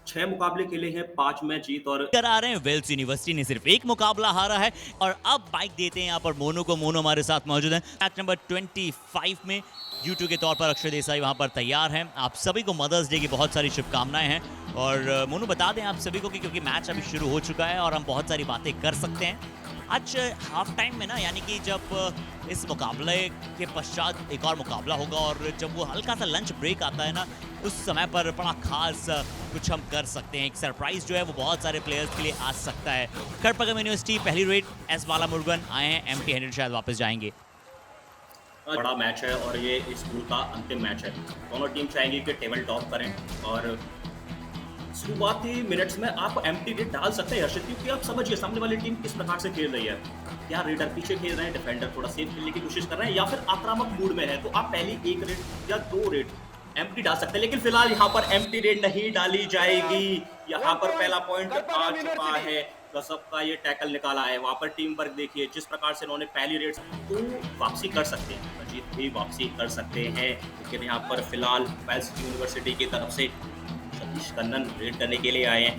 6 मुकाबले खेले हैं, 5 में जीत और करा रहे हैं। वेल्स यूनिवर्सिटी ने सिर्फ एक मुकाबला हारा है और अब बाइक देते हैं यहाँ पर मोनू को। मोनू हमारे साथ मौजूद है मैच नंबर 25 में यूट्यूब के तौर पर अक्षय देसाई वहाँ पर तैयार हैं। आप सभी को मदर्स डे की बहुत सारी शुभकामनाएं हैं। और मोनू बता दें आप सभी को कि क्योंकि मैच अभी शुरू हो चुका है और हम बहुत सारी बातें कर सकते हैं। आज हाफ टाइम में ना, यानी कि जब इस मुकाबले के पश्चात एक और मुकाबला होगा और जब वो हल्का सा लंच ब्रेक आता है ना, उस समय पर बड़ा खास कुछ हम कर सकते हैं। एक सरप्राइज जो है वो बहुत सारे प्लेयर्स के लिए आ सकता है। खड़गपुर यूनिवर्सिटी पहली रेड एस बाला मुरुगन आए हैं, एमटी 100 शायद वापस जाएंगे। बड़ा मैच है और ये स्कूल का अंतिम मैच है। दोनों टीम चाहेंगी कि टेबल टॉप करें और शुरुआती मिनट्स में आप एम्प्टी रेड डाल सकते हैं हर्षित, क्योंकि आप समझिए सामने वाली टीम किस प्रकार से खेल रही है। क्या रेडर पीछे खेल रहे हैं, डिफेंडर थोड़ा सेफ खेलने की कोशिश कर रहे हैं, या फिर आक्रामक मूड में है, तो आप पहली एक रेड या 2 रेड एम्प्टी डाल सकते हैं। लेकिन फिलहाल यहाँ पर एम्प्टी रेड नहीं डाली जाएगी। यहाँ पर पहला पॉइंट आ चुका है। गजब का ये टैकल निकाला है। वहां पर टीम वर्क देखिए, जिस प्रकार से उन्होंने पहली रेड तो वापसी कर सकते हैं, अजीत भी वापसी कर सकते हैं। लेकिन यहाँ पर फिलहाल वेल्स यूनिवर्सिटी की तरफ से सतीश कन्नन रेड करने के लिए आए हैं।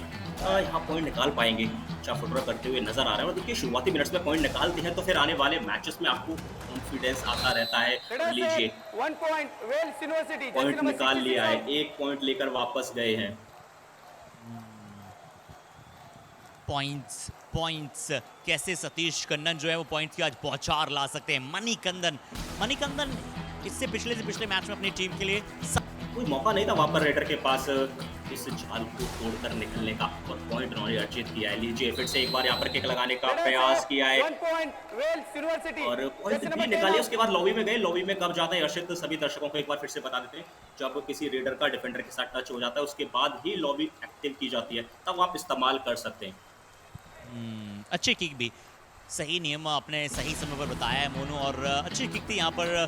यहाँ पॉइंट निकाल पाएंगे, अच्छा फुटबॉल करते हुए नजर आ रहे हैं। और देखिए शुरुआती मिनट्स में पॉइंट निकालते हैं तो फिर आने वाले मैचेस में आपको कॉन्फिडेंस आता रहता है। लीजिए पॉइंट निकाल लिया है, 1 पॉइंट लेकर वापस गए हैं। पॉइंट्स पॉइंट्स कैसे सतीश कन्नन जो है वो पॉइंट्स की आज बौछार ला सकते हैं। मणिकंदन इससे पिछले मैच में अपनी टीम के लिए कोई मौका नहीं था वहां पर रेडर के पास इस जाल को तोड़कर निकलने का, और पॉइंट उन्होंने अर्जित किया है। लीजिए फिर से एक बार यहाँ पर किक लगाने का प्रयास किया है और पॉइंट भी निकालिए। उसके बाद लॉबी में गए। लॉबी में कब जाते हैं हर्षित, सभी दर्शकों को एक बार फिर से बता देते हैं, जब किसी रेडर का डिफेंडर के साथ टच हो जाता है उसके बाद ही लॉबी एक्टिव की जाती है, तब आप इस्तेमाल कर सकते हैं। अच्छी किक भी, सही नियम आपने सही समय पर बताया है मोनू, और अच्छी किक थी यहाँ पर।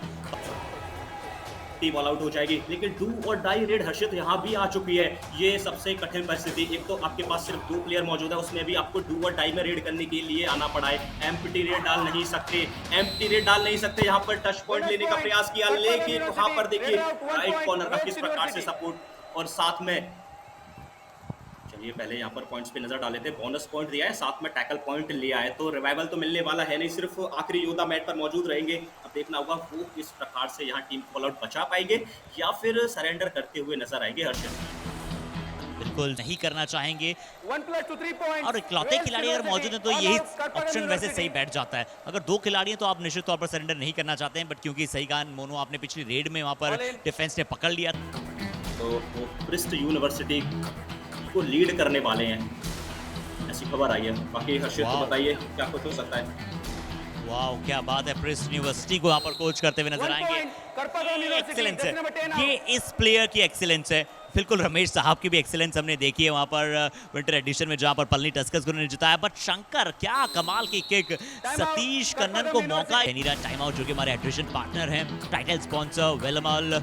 टीम ऑल आउट हो जाएगी, लेकिन डू और डाई रेड हर्षित यहाँ भी आ चुकी है। ये सबसे कठिन परिस्थिति, एक तो आपके पास सिर्फ 2 प्लेयर मौजूद है, उसमें भी आपको डू और डाई में रेड करने के लिए आना पड़ा है। एम्प्टी रेड डाल नहीं सकते। यहाँ पर टच पॉइंट लेने का प्रयास किया, लेकिन यहाँ पर देखिए राइट कॉर्नर का किस प्रकार से सपोर्ट, और साथ में चलिए पहले यहाँ पर पॉइंट्स पे नजर डाले थे। बोनस पॉइंट दिया है, साथ में टैकल पॉइंट लिया है, तो रिवाइवल तो मिलने वाला है नहीं, सिर्फ आखिरी योद्धा मैच पर मौजूद रहेंगे। अब देखना होगा वो किस प्रकार से यहाँ टीम कॉल आउट बचा पाएंगे या फिर सरेंडर करते हुए नजर आएंगे। हर्षित बिल्कुल नहीं करना चाहेंगे, और इकलौते खिलाड़ी अगर मौजूद है तो यही ऑप्शन वैसे सही बैठ जाता है। अगर 2 खिलाड़ी हैं तो आप निश्चित तौर पर सरेंडर नहीं करना चाहते हैं, बट क्योंकि सही कहा मोनू आपने, पिछली रेड में वहां पर डिफेंस ने पकड़ लिया, तो वो प्रिस्ट यूनिवर्सिटी को लीड करने वाले हैं, ऐसी खबर आई है। बाकी हर्षित को बताइए क्या कुछ हो सकता है। वाह क्या बात है, प्रिस्ट यूनिवर्सिटी को यहाँ पर कोच करते हुए नजर आएंगे। एक्सीलेंस है ये, इस प्लेयर की एक्सीलेंस है। बिल्कुल रमेश साहब की भी एक्सीलेंस हमने देखी है वहाँ पर विंटर एडिशन में, जहाँ पर पलनी टस्कर्स को उन्होंने जिताया। बट शंकर क्या कमाल की किक, सतीश कन्नन को मौका। टाइम आउट जो कि हमारे एडिशन पार्टनर हैं, टाइटल स्पॉन्सर वेलमल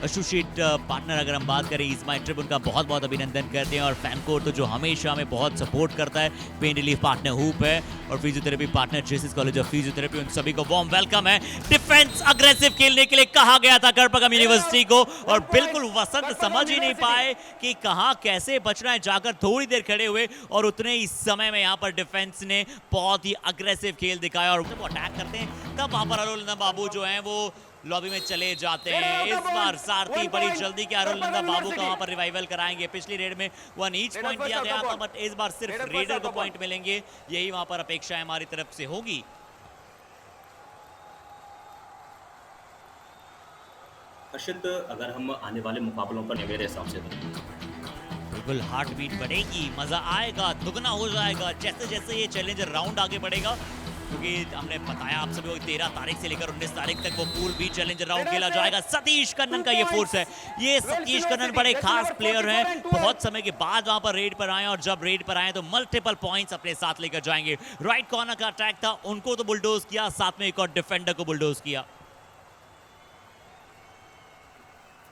एसोसिएट पार्टनर अगर हम बात करें इस माई ट्रिप, उनका बहुत बहुत अभिनंदन करते हैं। और फैन कोर तो जो हमेशा हमें बहुत सपोर्ट करता है, पेन रिलीफ पार्टनर हूप है और फिजियोथेरेपी पार्टनर जेसिस कॉलेज ऑफ फिजियोथेरेपी, उन सभी को वार्म वेलकम है। डिफेंस अग्रेसिव खेलने के लिए कहा गया था खड़गपुर यूनिवर्सिटी को, और बिल्कुल वसंत समझ ही नहीं पाए कि कहां कैसे बचना है। जाकर थोड़ी देर खड़े हुए और उतने ही समय में यहाँ पर डिफेंस ने बहुत ही अग्रेसिव खेल दिखाया और जब अटैक करते हैं तब वहां पर अरुल नंदा बाबू जो है वो लॉबी में चले जाते हैं। इस बार सारथी बड़ी जल्दी के अरुल नंदा बाबू का वहां पर रिवाइवल कराएंगे। पिछली रेड में 1 ईच पॉइंट दिया गया था, बट इस बार सिर्फ रेडर को पॉइंट मिलेंगे, यही वहां पर अपेक्षा हमारी तरफ से होगी। हर्षित अगर हम आने वाले मुकाबलों पर मेरे हिसाब से बिल्कुल हार्ट बीट बढ़ेगी, मजा आएगा, दुगना हो जाएगा जैसे जैसे ये चैलेंजर राउंड आगे बढ़ेगा, क्योंकि हमने बताया आप सभी को 13 तारीख से लेकर 19 तारीख तक वो पूल बी चैलेंजर राउंड खेला जाएगा। सतीश कन्नन का ये फोर्स है, ये सतीश कन्नन बड़े खास प्लेयर हैं, बहुत समय के बाद वहां पर रेड पर आए, और जब रेड पर आए तो मल्टीपल पॉइंट्स अपने साथ लेकर जाएंगे। राइट कॉर्नर का अटैक था, उनको तो बुलडोज किया, साथ में एक और डिफेंडर को बुलडोज किया।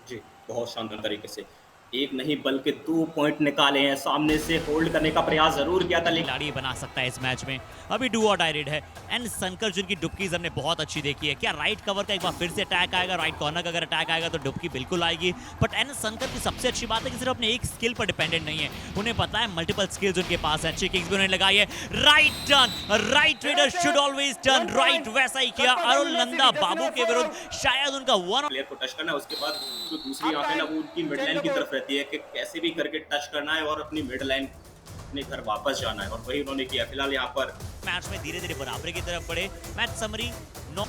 जी बहुत शानदार तरीके से एक नहीं बल्कि 2 पॉइंट निकाले हैं, सामने से होल्ड करने का प्रयास ज़रूर किया था लेकिन खिलाड़ी बना सकता है इस मैच में। अभी डू और डाई रेड है एंड शंकर जिनकी डुबकीज हमने बहुत अच्छी देखी है। क्या राइट कवर का एक बार फिर से अटैक आएगा, राइट कॉर्नर का अगर अटैक आएगा तो डुबकी बिल्कुल आएगी। बट एन शंकर की सबसे अच्छी बात है कि सिर्फ अपने एक स्किल पर डिपेंडेंट नहीं है, उन्हें पता है मल्टीपल स्किल्स उनके पास है। अच्छी किक्स भी उन्होंने लगाई है। Right turn, right raider should always turn right, वैसा ही किया अरुण नंदा बाबू के विरुद्ध। शायद उनका वन प्लेयर को टच करना है, उसके बाद जो दूसरी आंख है ना वो उनकी मिड लाइन की तरफ रहती है कि कैसे भी करके टच करना है और अपनी मिड लाइन अपने घर वापस जाना है, और वही उन्होंने किया। फिलहाल यहाँ पर मैच में धीरे धीरे बराबरी की तरफ बढ़े। मैच समरी नो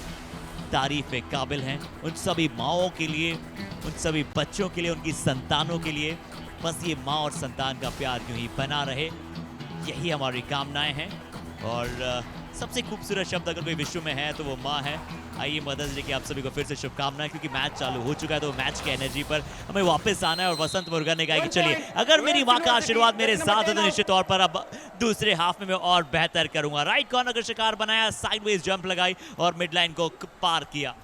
तारीफ के काबिल हैं उन सभी माओं के लिए, उन सभी बच्चों के लिए, उनकी संतानों के लिए। बस ये माँ और संतान का प्यार यूं ही बना रहे, यही हमारी कामनाएं हैं। और सबसे खूबसूरत शब्द अगर कोई विश्व में है तो वो माँ है। आइए मदर्स डे की आप सभी को फिर से शुभकामनाएं, क्योंकि मैच चालू हो चुका है तो मैच की एनर्जी पर हमें वापस आना है। और वसंत मुर्गा ने कहा कि चलिए अगर मेरी माँ का आशीर्वाद मेरे साथ है तो निश्चित तौर पर अब दूसरे हाफ में मैं और बेहतर करूंगा। राइट कॉर्नर का शिकार बनाया, साइडवेज जंप लगाई और मिड लाइन को पार किया।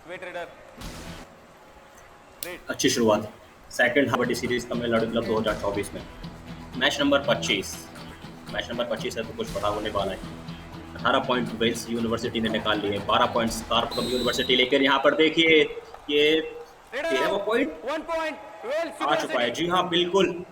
अच्छी शुरुआत second half series Tamil Nadu club 2024 में। मैच नंबर 25 है तो कुछ पता होने वाला है। 18 पॉइंट वेल्स यूनिवर्सिटी ने निकाल लिए, 12 पॉइंट स्कारपकम यूनिवर्सिटी। लेकर यहाँ पर देखिए ये 13वां पॉइंट आ चुका है। जी हाँ बिल्कुल,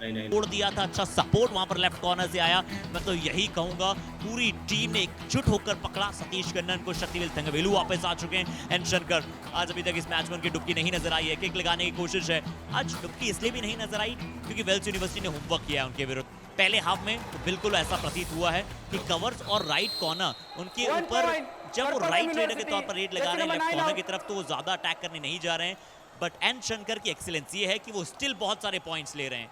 नहीं तोड़ दिया था। अच्छा सपोर्ट वहां पर लेफ्ट कॉर्नर से आया। मैं तो यही कहूंगा पूरी टीम ने एकजुट होकर पकड़ा सतीश कन्नन को। शक्तिवेल थंगवेलु वापस आ चुके हैं। एन शंकर आज अभी तक इस मैच में उनकी डुबकी नहीं नजर आई है। किक लगाने की कोशिश है, आज डुबकी इसलिए भी नहीं नजर आई क्योंकि वेल्स यूनिवर्सिटी ने होमवर्क किया है उनके विरुद्ध। पहले हाफ में तो बिल्कुल ऐसा प्रतीत हुआ है कि कवर्स और राइट कॉर्नर उनके ऊपर, जब वो राइट रेडर के तौर पर रेड लगा रहे हैं लेफ्ट कॉर्नर की तरफ, तो वो ज्यादा अटैक करने नहीं जा रहे हैं। बट एन शंकर की एक्सीलेंस ये है कि वो स्टिल बहुत सारे पॉइंट्स ले रहे हैं।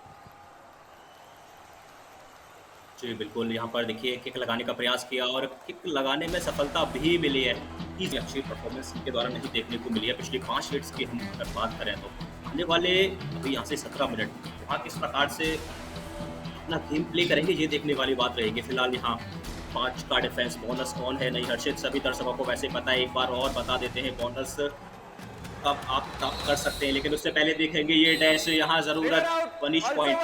जी बिल्कुल, यहाँ पर देखिए किक लगाने का प्रयास किया और किक लगाने में सफलता भी मिली है। इतनी अच्छी परफॉर्मेंस इनके द्वारा नहीं देखने को मिली है पिछली 5 हिट्स की हम अगर बात करें तो। आने वाले अभी यहाँ से 17 मिनट वहाँ किस प्रकार से अपना गेम प्ले करेंगे ये देखने वाली बात रहेगी। फिलहाल यहाँ 5 का डिफेंस बोनस ऑन है नहीं हर्षित, सभी दर्शकों को वैसे पता है, एक बार और बता देते हैं बोनस कब आप प्राप्त कर सकते हैं। लेकिन उससे पहले देखेंगे ये डैश, यहाँ जरूरत वनिश पॉइंट।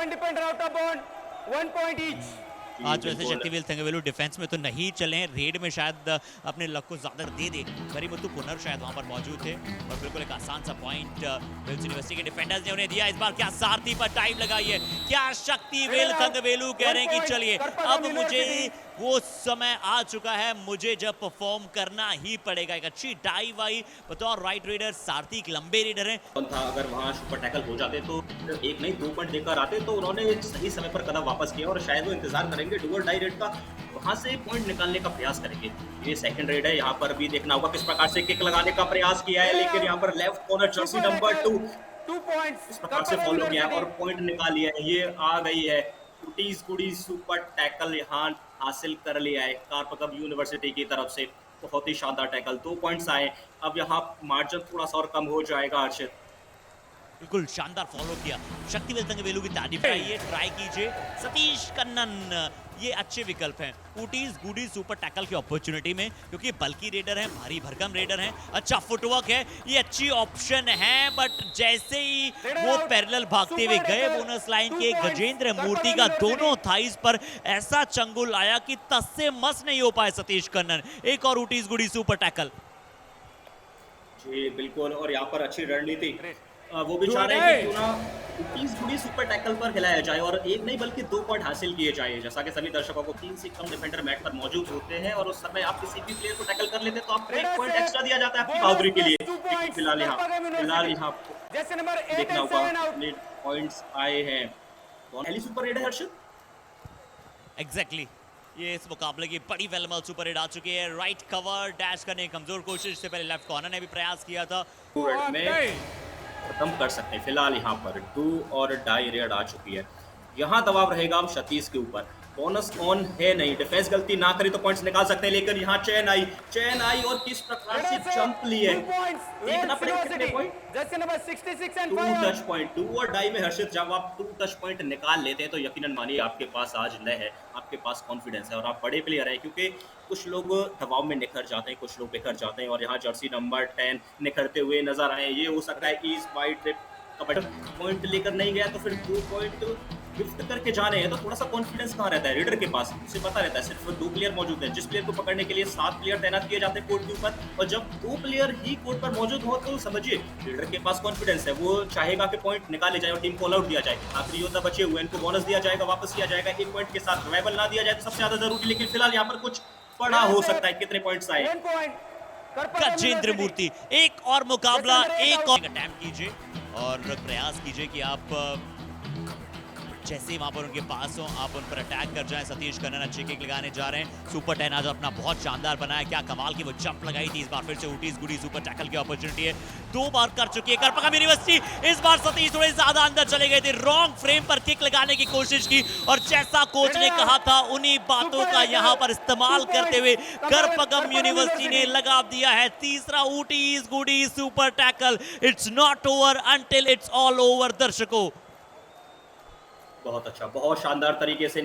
आज वैसे शक्तिवेल थंगवेलु डिफेंस में तो नहीं चले, रेड में शायद अपने लक को ज्यादा दे दे। करीमुत्तु पुनर शायद वहां पर मौजूद थे और बिल्कुल एक आसान सा पॉइंट वेल्स यूनिवर्सिटी के डिफेंडर्स ने उन्हें दिया। इस बार क्या सारथी पर टाइम लगाई है, क्या शक्तिवेल थंगवेलु कह रहे हैं कि चलिए अब मुझे वो समय आ चुका है, मुझे जब परफॉर्म करना ही पड़ेगा। एक अच्छी डाई वाई बतौर राइट रेडर, सारथी एक लंबे रेडर हैं। अगर वहाँ सुपर टैकल हो जाते तो एक नहीं 2 पॉइंट लेकर आते, तो उन्होंने सही समय पर कदम वापस किया और शायद वो इंतजार करेंगे डुअल डाई रेड का, वहां से पॉइंट निकालने का प्रयास करेंगे। ये सेकंड रेड है, यहाँ पर भी देखना होगा किस प्रकार से किक लगाने का प्रयास किया है, लेकिन यहाँ पर लेफ्ट कॉर्नर जर्सी नंबर 2 इस प्रकार से फॉलो किया और पॉइंट निकाल लिया है। ये आ गई है टूटीज गुडी सुपर टैकल यहाँ हासिल कर लिया है कारपकम यूनिवर्सिटी की तरफ से। बहुत ही शानदार टैकल, 2 पॉइंट्स आए। अब यहाँ मार्जिन थोड़ा सा और कम हो जाएगा हर्षित। बिल्कुल शानदार फॉलो किया। शक्तिवेल थंगवेलु की तारीफ है, ट्राई कीजिए। सतीश कन्नन ये अच्छे विकल्प हैं ऊटीज गुडी सुपर टैकल की अपॉर्चुनिटी में, क्योंकि बल्कि रेडर हैं, भारी भरकम रेडर हैं, अच्छा फुटवर्क है, ये अच्छी ऑप्शन है। बट जैसे ही वो पैरेलल भागते हुए गए बोनस लाइन के, गजेंद्र मूर्ति का दोनों थाइस पर ऐसा चंगुल आया कि तस से मस नहीं हो पाए सतीश कन्नन। एक और ऊटीज गुडी सुपर टैकल। जी बिल्कुल, और यहाँ पर अच्छी रणनीति, वो भी चाह रहे हैं कि क्यों ना 30 गुडी सुपर टैकल पर खिलाया जाए और एक नहीं बल्कि 2 पॉइंट हासिल किए जाए। जैसा कि सभी दर्शकों को 3 से कम डिफेंडर मैट पर मौजूद होते हैं और उस समय आप किसी भी प्लेयर को टैकल कर लेते हैं तो आपको 1 पॉइंट एक्स्ट्रा दिया जाता है आपकी बहादुरी के लिए। फिलहाल यहाँ देखना होगा कितने पॉइंट्स आए हैं। पहली सुपर रेड है हर्षित। एग्जैक्टली, ये इस मुकाबले की बड़ी वेलमल सुपर हिट आ चुकी है। राइट कवर डैश करने की कमजोर कोशिश से पहले लेफ्ट कॉर्नर ने भी प्रयास किया था, में खत्म कर सकते हैं। फिलहाल यहाँ पर 2 और डाई रेड आ चुकी है। यहाँ दबाव रहेगा अब सतीश के ऊपर, बोनस ऑन है नहीं, डिफेंस गलती ना करे तो पॉइंट्स निकाल सकते हैं। लेकिन यहाँ चैन आई और किस प्रकार से जंप ली है, देखना पड़ेगा कितने पॉइंट। 2 टच पॉइंट, 2 और डाई में हर्षित जब आप 2 टच पॉइंट निकाल लेते हैं तो यकीनन मानिए आपके पास आज लय है, आपके पास कॉन्फिडेंस है और आप बड़े प्लेयर हैं। क्योंकि कुछ लोग दबाव में निखर जाते हैं, कुछ लोग बिखर जाते हैं और यहाँ जर्सी नंबर 10 निखरते हुए नजर आए। ये हो सकता है east white trip kabaddi point लेकर नहीं गया तो फिर 2 पॉइंट गिफ्ट करके जा रहे हैं, तो थोड़ा-सा कॉन्फिडेंस कहाँ रहता है रेडर के पास? उसे पता रहता है सिर्फ 2 प्लेयर मौजूद हैं, जिस प्लेयर को पकड़ने के लिए 7 प्लेयर तैनात किए जाते हैं कोर्ट के ऊपर, और जब 2 प्लेयर ही कोर्ट पर मौजूद हो तो समझिए रेडर के पास कॉन्फिडेंस है, वो चाहेगा कि पॉइंट निकाले जाए और टीम को ऑल आउट दिया जाए। आखिरी योद्धा बचे हुए हैं, इनको बोनस दिया जाएगा, वापस किया जाएगा 1 पॉइंट के साथ, रिवाइवल ना दिया जाए तो सबसे ज़्यादा ज़रूरी, लेकिन फिलहाल यहाँ पर कुछ बड़ा हो सकता है, कितने पॉइंट्स आए? गजेंद्र मूर्ति, एक और मुकाबला, एक और अटैम्प्ट कीजिए और प्रयास कीजिए कि आप जैसे ही वहां पर उनके पास हो आप उन पर अटैक कर जाएं। सतीश कन्नन अच्छे किक लगाने जा रहे हैं। सुपर 10 आज अपना बहुत शानदार बनाया, क्या कमाल की वो जंप लगाई थी। इस बार फिर से ऊटीज गुडी सुपर टैकल की अपॉर्चुनिटी है, 2 बार कर चुकी है करपगम यूनिवर्सिटी। इस बार सतीश थोड़े ज्यादा अंदर चले गए थे, रॉन्ग फ्रेम पर किक लगाने की कोशिश की और जैसा कोच ने कहा था उन्हीं बातों का यहां पर इस्तेमाल करते हुए करपगम यूनिवर्सिटी ने लगा दिया है तीसरा ऊटीज गुडी super tackle. It's not over until it's all over. दर्शकों बहुत अच्छा, बहुत शानदार तरीके से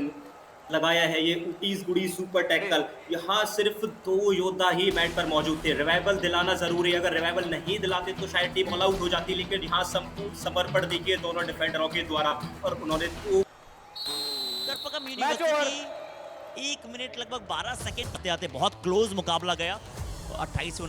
लगाया है ये ऊटीज गुडी सुपर टैकल। यहाँ सिर्फ 2 योद्धा ही मैट पर मौजूद थे, रिवाइवल दिलाना जरूरी है, अगर रिवाइवल नहीं दिलाते तो शायद टीम ऑल आउट हो जाती, लेकिन यहाँ संपूर्ण समर्पण देखिए दोनों डिफेंडरों के द्वारा, और उन्होंने करपगम यूनिवर्सिटी 1 मिनट लगभग 12 सेकंड आते आते बहुत क्लोज मुकाबला गया। 28